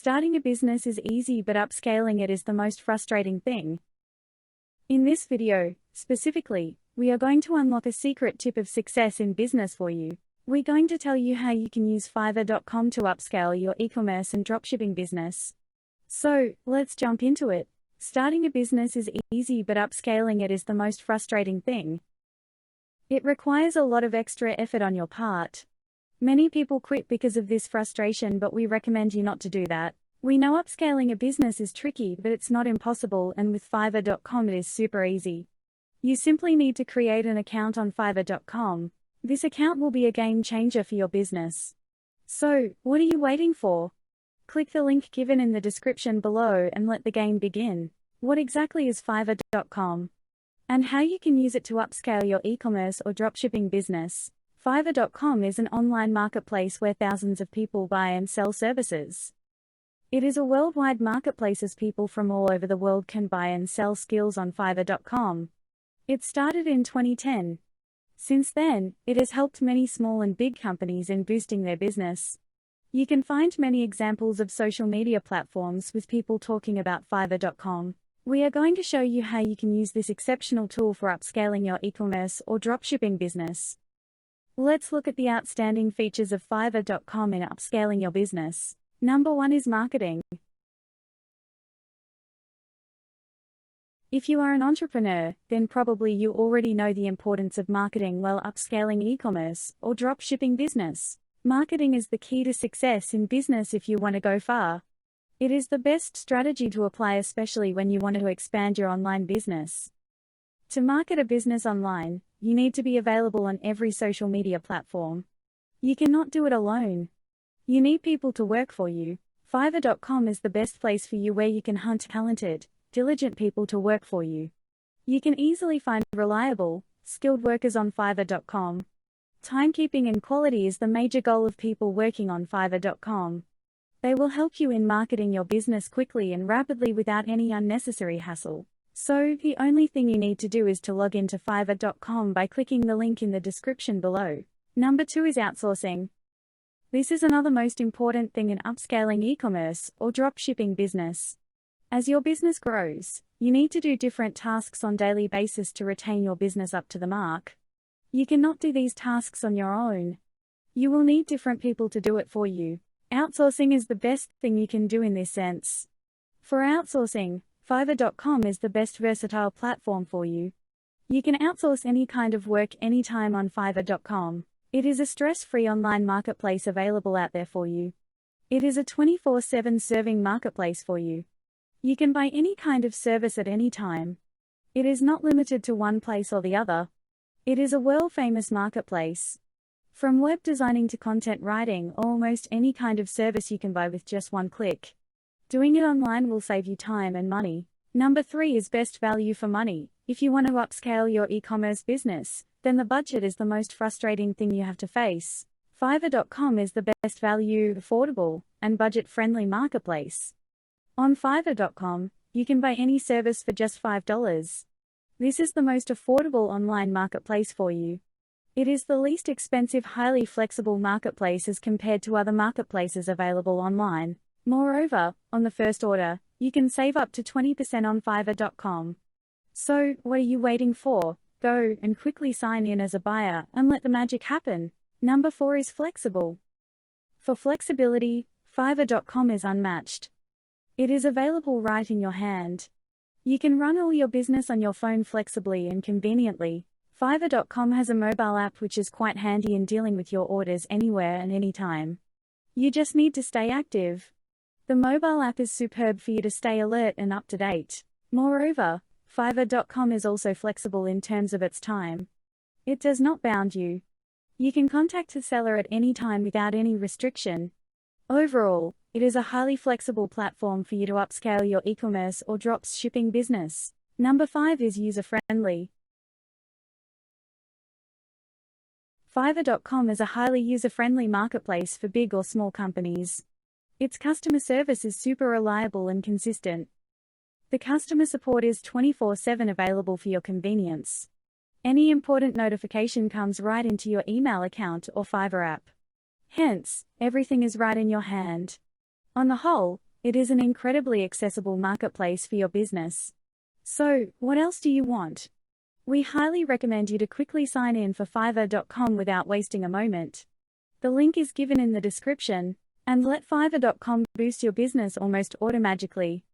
Starting a business is easy, but upscaling it is the most frustrating thing. In this video, specifically, we are going to unlock a secret tip of success in business for you. We're going to tell you how you can use Fiverr.com to upscale your e-commerce and dropshipping business. So, let's jump into it. Starting a business is easy, but upscaling it is the most frustrating thing. It requires a lot of extra effort on your part. Many people quit because of this frustration, but we recommend you not to do that. We know upscaling a business is tricky, but it's not impossible, and with Fiverr.com it is super easy. You simply need to create an account on Fiverr.com. This account will be a game changer for your business. So, what are you waiting for? Click the link given in the description below and let the game begin. What exactly is Fiverr.com? And how you can use it to upscale your e-commerce or dropshipping business. Fiverr.com is an online marketplace where thousands of people buy and sell services. It is a worldwide marketplace as people from all over the world can buy and sell skills on Fiverr.com. It started in 2010. Since then, it has helped many small and big companies in boosting their business. You can find many examples of social media platforms with people talking about Fiverr.com. We are going to show you how you can use this exceptional tool for upscaling your e-commerce or dropshipping business. Let's look at the outstanding features of Fiverr.com in upscaling your business. Number 1 is marketing. If you are an entrepreneur, then probably you already know the importance of marketing while upscaling e-commerce or dropshipping business. Marketing is the key to success in business if you want to go far. It is the best strategy to apply, especially when you want to expand your online business. To market a business online, you need to be available on every social media platform. You cannot do it alone. You need people to work for you. Fiverr.com is the best place for you, where you can hunt talented, diligent people to work for you. You can easily find reliable, skilled workers on Fiverr.com. Timekeeping and quality is the major goal of people working on Fiverr.com. They will help you in marketing your business quickly and rapidly without any unnecessary hassle. So, the only thing you need to do is to log into Fiverr.com by clicking the link in the description below. Number 2 is outsourcing. This is another most important thing in upscaling e-commerce or dropshipping business. As your business grows, you need to do different tasks on a daily basis to retain your business up to the mark. You cannot do these tasks on your own. You will need different people to do it for you. Outsourcing is the best thing you can do in this sense. For outsourcing, Fiverr.com is the best versatile platform for you. You can outsource any kind of work anytime on Fiverr.com. It is a stress-free online marketplace available out there for you. It is a 24/7 serving marketplace for you. You can buy any kind of service at any time. It is not limited to one place or the other. It is a world-famous marketplace. From web designing to content writing, almost any kind of service you can buy with just one click. Doing it online will save you time and money. Number 3 is best value for money. If you want to upscale your e-commerce business, then the budget is the most frustrating thing you have to face. Fiverr.com is the best value, affordable, and budget-friendly marketplace. On Fiverr.com, you can buy any service for just $5. This is the most affordable online marketplace for you. It is the least expensive, highly flexible marketplace as compared to other marketplaces available online. Moreover, on the first order, you can save up to 20% on Fiverr.com. So, what are you waiting for? Go and quickly sign in as a buyer and let the magic happen. Number 4 is flexible. For flexibility, Fiverr.com is unmatched. It is available right in your hand. You can run all your business on your phone flexibly and conveniently. Fiverr.com has a mobile app which is quite handy in dealing with your orders anywhere and anytime. You just need to stay active. The mobile app is superb for you to stay alert and up to date. Moreover, Fiverr.com is also flexible in terms of its time. It does not bound you. You can contact the seller at any time without any restriction. Overall, it is a highly flexible platform for you to upscale your e-commerce or dropshipping business. Number 5 is user-friendly. Fiverr.com is a highly user-friendly marketplace for big or small companies. Its customer service is super reliable and consistent. The customer support is 24/7 available for your convenience. Any important notification comes right into your email account or Fiverr app. Hence, everything is right in your hand. On the whole, It is an incredibly accessible marketplace for your business. So, what else do you want? We highly recommend you to quickly sign in for Fiverr.com without wasting a moment. The link is given in the description, and let Fiverr.com boost your business almost automatically.